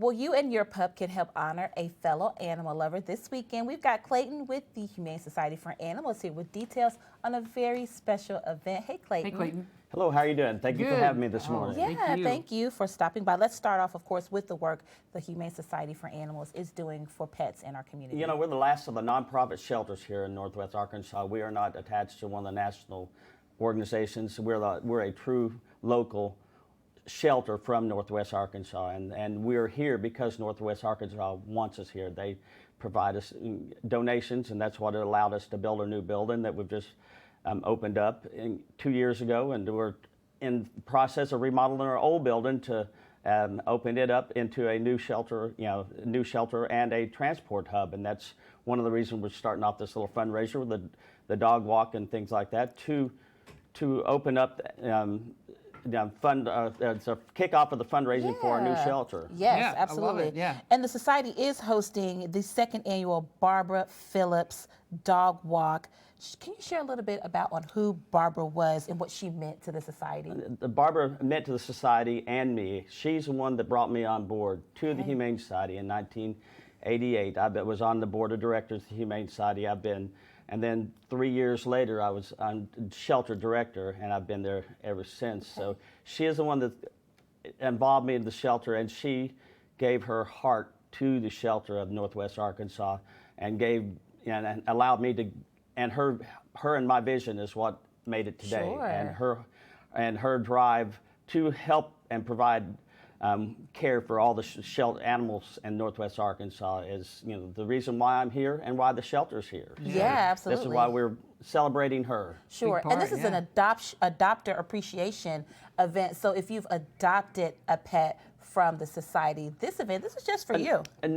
Well, you and your pup can help honor a fellow animal lover this weekend. We've got Clayton with the Humane Society for Animals here with details on a very special event. Hey, Clayton. Hey, Clayton. Hello, how are you doing? Thank you for having me this morning. Yeah, thank you for stopping by. Let's start off, of course, with the work the Humane Society for Animals is doing for pets in our community. You know, we're the last of the nonprofit shelters here in Northwest Arkansas. We are not attached to one of the national organizations. We're a true local shelter from Northwest Arkansas, and we're here because Northwest Arkansas wants us here. They provide us donations, and that's what allowed us to build a new building that we've just opened up 2 years ago, and we're in the process of remodeling our old building to open it up into a new shelter, and a transport hub, and that's one of the reasons we're starting off this little fundraiser with the dog walk and things like that to open up. It's a kickoff of the fundraising for our new shelter. Yes, Yeah, absolutely. I love it, yeah. And the Society is hosting the second annual Barbara Phillips Dog Walk. Can you share a little bit about on who Barbara was and what she meant to the Society? Barbara meant to the Society and me. She's the one that brought me on board to the Humane Society in 1988. I was on the board of directors of the Humane Society. And then 3 years later, I was shelter director, and I've been there ever since. So she is the one that involved me in the shelter, and she gave her heart to the shelter of Northwest Arkansas, and allowed me to. And her and my vision is what made it today. Sure. And her drive to help and provide care for all the shelter animals in Northwest Arkansas is, the reason why I'm here and why the shelter's here. Yeah, absolutely. This is why we're celebrating her. Sure, and this is an adopter appreciation event. So if you've adopted a pet from the Society, this is just for you. And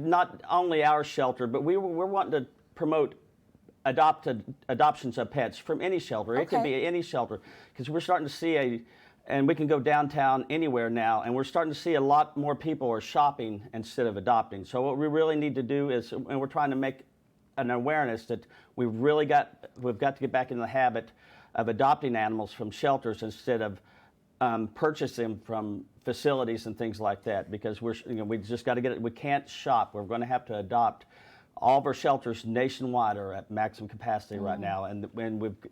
not only our shelter, but we're wanting to promote adoptions of pets from any shelter. It can be any shelter, because we're starting to see and we can go downtown anywhere now, and we're starting to see a lot more people are shopping instead of adopting. So what we really need to do is, and we're trying to make an awareness that we've got to get back in the habit of adopting animals from shelters instead of purchasing them from facilities and things like that, because we just got to get it. We can't shop. We're going to have to adopt. All of our shelters nationwide are at maximum capacity right now, and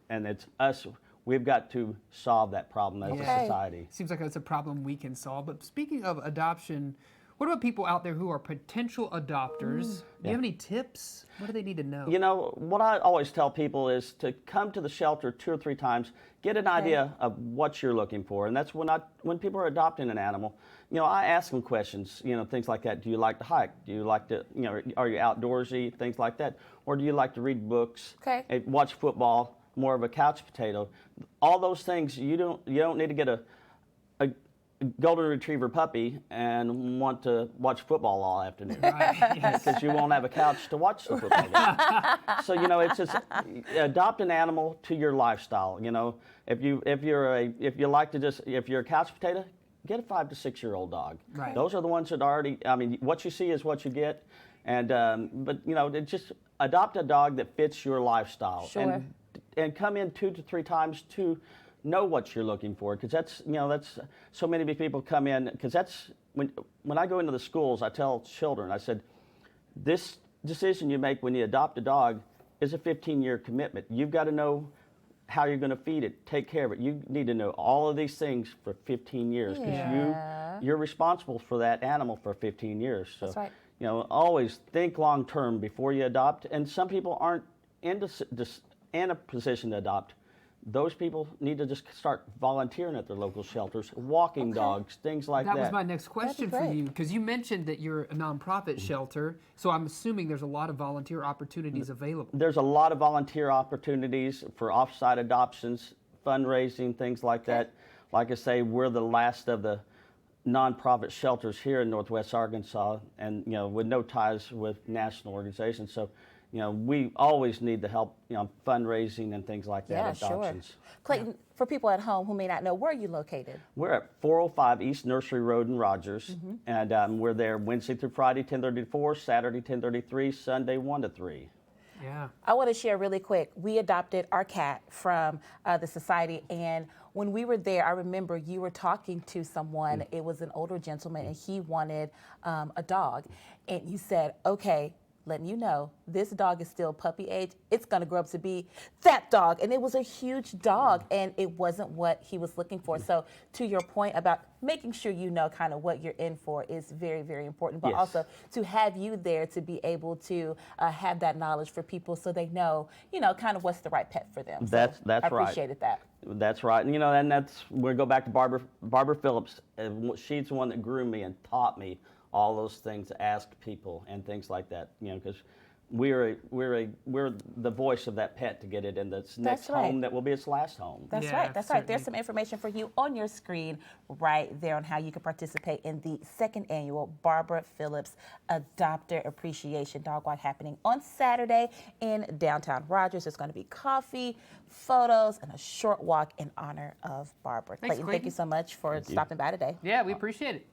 it's us. We've got to solve that problem as a society. Seems like it's a problem we can solve. But speaking of adoption, what about people out there who are potential adopters? Do you have any tips? What do they need to know? You know, what I always tell people is to come to the shelter 2 or 3 times, get an idea of what you're looking for. And that's when people are adopting an animal, I ask them questions, things like that. Do you like to hike? Do you like to, are you outdoorsy? Things like that. Or do you like to read books, watch football, more of a couch potato? All those things, you don't need to get a golden retriever puppy and want to watch football all afternoon, because you won't have a couch to watch the football game. So it's just adopt an animal to your lifestyle. If you're a couch potato, get a 5 to 6 year old dog. Right. Those are the ones that already. I mean, what you see is what you get, and just adopt a dog that fits your lifestyle. Sure. And come in 2 to 3 times to know what you're looking for, because that's so many people come in, because that's when I go into the schools, I tell children, I said, this decision you make when you adopt a dog is a 15-year commitment. You've got to know how you're going to feed it, take care of it. You need to know all of these things for 15 years, because you're responsible for that animal for 15 years. So That's right. Always think long term before you adopt. And some people aren't in a position to adopt. Those people need to just start volunteering at their local shelters, walking dogs, things like that. That was my next question for you, because you mentioned that you're a nonprofit shelter, so I'm assuming there's a lot of volunteer opportunities available. There's a lot of volunteer opportunities for off-site adoptions, fundraising, things like that. Like I say, we're the last of the nonprofit shelters here in Northwest Arkansas, and with no ties with national organizations. So we always need the help, fundraising and things like that, adoptions. Sure. Clayton, for people at home who may not know, where are you located? We're at 405 East Nursery Road in Rogers, and we're there Wednesday through Friday, 10:30 to 4, Saturday, 10:30 to 3, Sunday, 1 to 3. Yeah. I want to share really quick. We adopted our cat from the Society, and when we were there, I remember you were talking to someone. It was an older gentleman, and he wanted a dog. And you said, okay, letting you know, this dog is still puppy age. It's going to grow up to be that dog. And it was a huge dog, and it wasn't what he was looking for. So to your point about making sure you know kind of what you're in for is very, very important. But Yes. also to have you there to be able to have that knowledge for people so they know, kind of what's the right pet for them. So That's I right. appreciated that. That's right. And, and that's, we go back to Barbara Phillips. She's the one that grew me and taught me all those things to ask people and things like that, because we're the voice of that pet to get it in this next right. home that will be its last home. That's Yeah, right. That's right. There's certainly. some information for you on your screen right there on how you can participate in the second annual Barbara Phillips Adopter Appreciation Dog Walk happening on Saturday in downtown Rogers. There's going to be coffee, photos, and a short walk in honor of Barbara. Thanks, Clayton, thank Clayton. you so much for stopping by today. Yeah, we appreciate it.